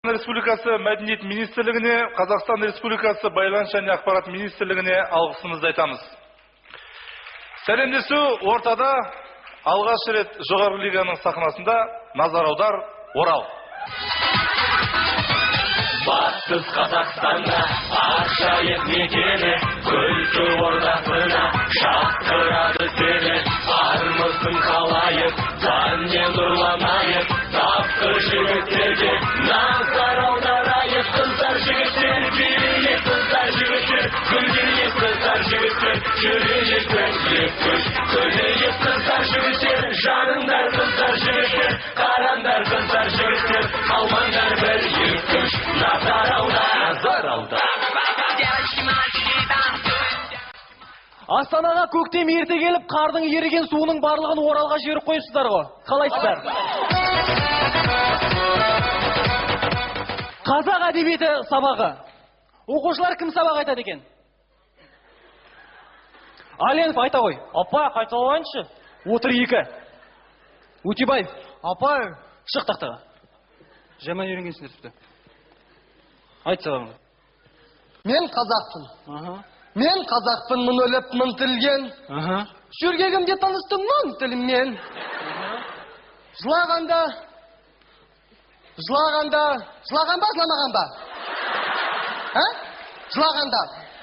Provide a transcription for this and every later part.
Республикасы Мәдениет министрлігіне, Қазақстан Республикасы Байланыс және ақпарат министрлігіне алғысымызды айтамыз. Сәлемдесу ортада алғаш рет жоғарғы лиганың сахнасында назар аудар Орал. Батыс Қазақстанда ажайып мекені, күлкі ордасына шақырады сені. Армысың қалайық, жанмен нұрланайық, тапқыр жігіттерге назар аударайық. Қыздар жігіттер, билейік қыздар жігіттер, гүлдейік қыздар жігіттер, жүрейік бірлік күш. Гүлдейік қыздар жігіттер, жаныңдар қыздар жігіттер, қараңдар қыздар жігіттер, қалмаңдар бірлік күш. Назар аудар. Астанаға көктем ерте келіп, қардың еріген суының барлығын Оралға жіберіп қойыпсыздар ғой. Қалайсыздар? Қазақ әдебиеті сабағы. Оқушылар кім сабақ айтады екен? Аленов айта ғой. Апа, қайталайыншы. Отыр екі. Утебаев. Апа, Шық тақтаға. жаман үйренгенсіңдер тіпті. Айт сабағыңды. Мен қазақпын. Мен қазақпын, мың өліп, мың тірілген. Жүргегімде таныстым мың тіліммен. Жылаған ба, жыламаған ба?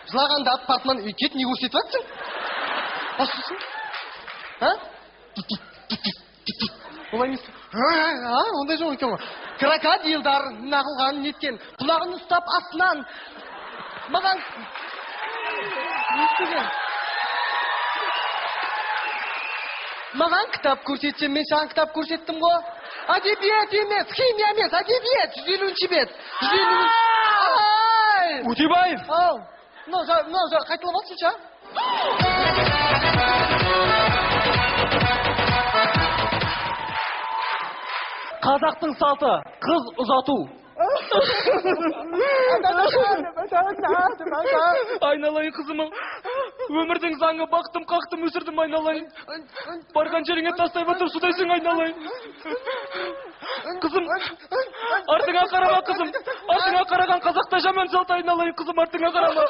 Жылағанда апартман үйкет, не көрсетіп атсың? Асысың? Олай емес. Ондай жоқ екен ғой. Крокодилдар нағылған неткен, құлағын ұстап астынан. Маған... Маған кітап көрсетсем, мен саған кітап көрсеттім ғой. Әдебиет емес, химия емес, әдебиет. 150-ші бет. 150-ші. Утебаев. Қайтылып алсынша. Қазақтың салты қыз ұзату. Айналайын қызымым, өмірдің заңы бақтым, қақтым, өсірдім айналайын. Барған жеріңе тастай батыр судайсың айналайын. Қызым, артыңа қарама қызым, артыңа қараған қазақта жаман салт айналайын қызым, артыңа қарама.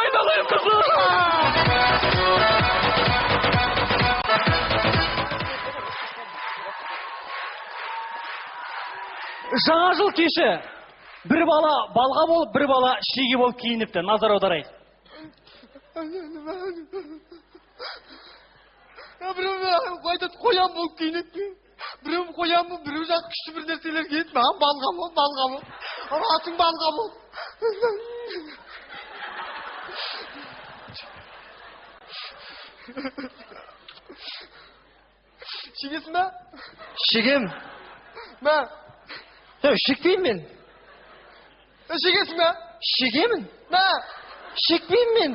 Айналайын қызым. Жаңа жыл кеші бір бала балға болып, бір бала шеге болып киініпті. Назар аударайық. Біреу қоян болып киініпті. Біреу қоян болып, біреу жақ күшті бір нәрселер киеді. Маған балға бол. Атың балға бол. Шегесің ба? Шегем. Ба? Шекпеймін мен. Шегесің ба? Шегемін. Ба? Шекпеймін мен.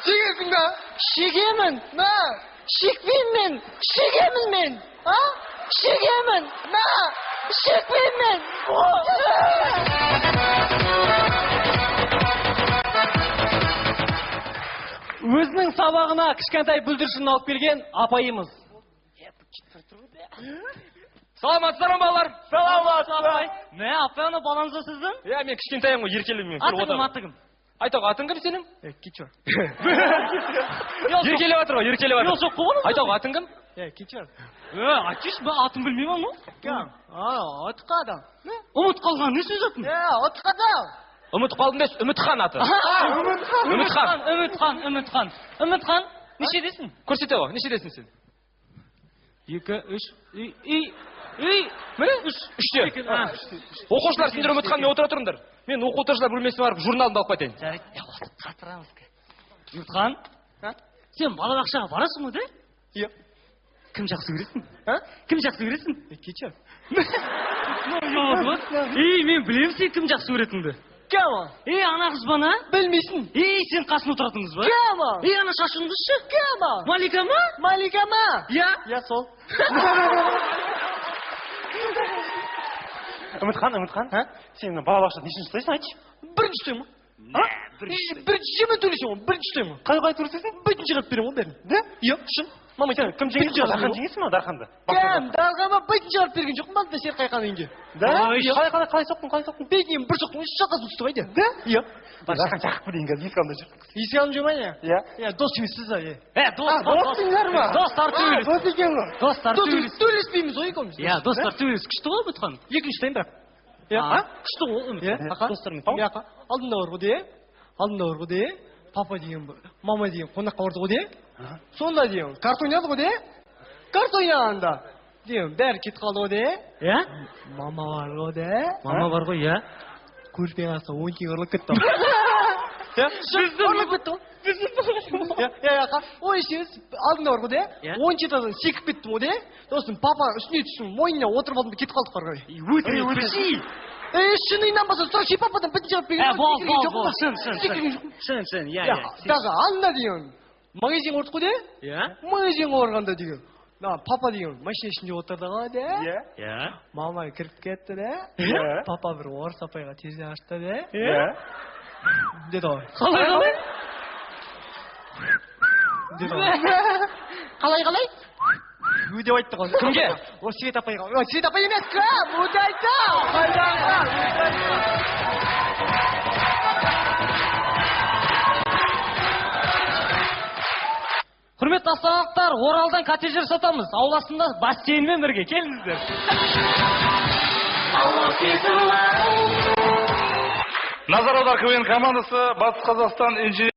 Шегесің ба? Шегемін. Ба? Шекпеймін мен. Шегемін мен. Шегемін. Ба? Шекпеймін мен. Өзінің сабағына кішкентай бүлдіршінін алып келген апайымыз. Саламатсыздар ма балалар? Саламатсыздар. Не, апай, ана балаңызды сіздің? Мен кішкентайым ғой, еркелеймін. Атығым. Айтауға, атың кім сенің? Кичор. Еркелеп атыр ғой, еркелеп атыр. Жоқ, қоғаным. Айтауға, атың кім? Кичор. Айтыш, ба, атын білмеймін ма? Отқа адам. Ұмыт қалған, не сөз атын? Отқа адам. Үміт қалдың дес, Үмітхан аты. Үмітхан, нешедесің? Көрсете ғой, нешедесің сен? 2, 3, Міне? Үште. Оқушылар сендер Үмітханмен отыра тұрыңдар. Мен оқу отырушылар бөлмесіне барып журналымды алып қайтайын. Қатырамыз. Үмітхан, сен балабақшаға барасың ғой, де? Иә. Кім жақсы көресің? Кім жақсы көресің? Кичор. Мен білем сен кім жақсы көретіңді. Кема? Ана қыз бана? Білмейсің. Сен қасын отыратыңыз ба? Кема? Ана шашыңызшы? Кема? Малика ма? Малика ма? Я сол. Үмітхан, сен балабақшада нешінші сұрайсың, айтшы? Бірінші тұрмын. Бірінші жемен төлейсің ғой, бірінші тұрмын. Қай төлейсің? Бірінші жырап берем ғой бәрін. Да? Иә, шын. Мама, сен кім жеңген? Дархан жеңесің ма Дарханды? Кем, Дарханға бетін жарып берген жоқпын анда сер қайқаныңге. Қалай соқтың? Бетінен бір жоқтың үш жаққа түсті байды. Да? Иә. Дархан жақып дейін қазір екі анда жүр. Исам жемайя. Иә. Дос емессіз ай. Достар ма? Достар төбелес. Дос екен ғой. Достар төбелес. Төбелеспейміз ғой екеуміз. Иә, достар төбелес. Күшті ғой бұтқан. Екінші тайым бірақ. Күшті ғой үміт. Ақа. Достармен. Ақа. Алдында бар ғой де. Алдында бар ғой де. Папа деген, мама деген қонаққа барды ғой де. Сонда деген, карт ойнады ғой де. Карт ойнағанда. Деген, бәрі кетіп қалды ғой де. Иә? Мама бар ғой де. Мама бар ғой, иә. Көрпе қалса 10 теңге ұрлап кетті. Ұрлап кетті ғой. Ақа. Ой, сіз алдында бар ғой де. 17-адан секіп кеттім ғой де. Сосын папа үстіне түстім, мойнына отырып алдым кетіп қалдық бар ғой. Өтірік. Шыныңнан баса сұрақшы пападан бітін жауап берген. Шын, иә. Даже анда деген магазин ордық қой де? Иә. Магазинға орғанда деген. Папа деген машина ішінде отырды ғой де? Иә. Мама кіріп кетті де? Папа бір орыс апайға терезе ашты де? Иә. Деді ғой. Қалай? Деді ғой. Қалай? Өде айтты ғой. Кімге? О, Свет апайға. О, Свет апай емес, кім? Өде айтты. Құрметті астаналықтар, Оралдан коттеджер сатамыз. Ауласында бассейнмен бірге. Келіңіздер. Назар аудар КВН командасы Батыс Қазақстан инженер